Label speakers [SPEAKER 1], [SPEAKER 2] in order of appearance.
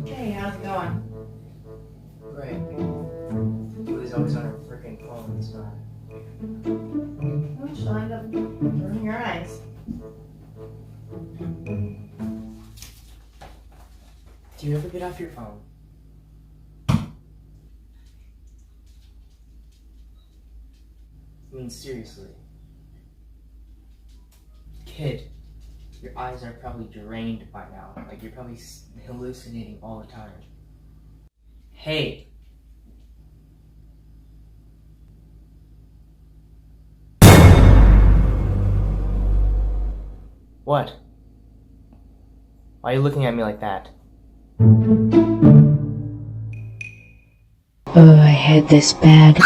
[SPEAKER 1] Hey, how's it going?
[SPEAKER 2] Great. Lily's always on her freaking phone, it's not.
[SPEAKER 1] Which will end up burning your eyes.
[SPEAKER 2] Do you ever get off your phone? I mean, seriously. Kid, your eyes are probably drained by now. Like, you're probably hallucinating all the time. Hey! What? Why are you looking at me like that?
[SPEAKER 3] Oh, I had this bad.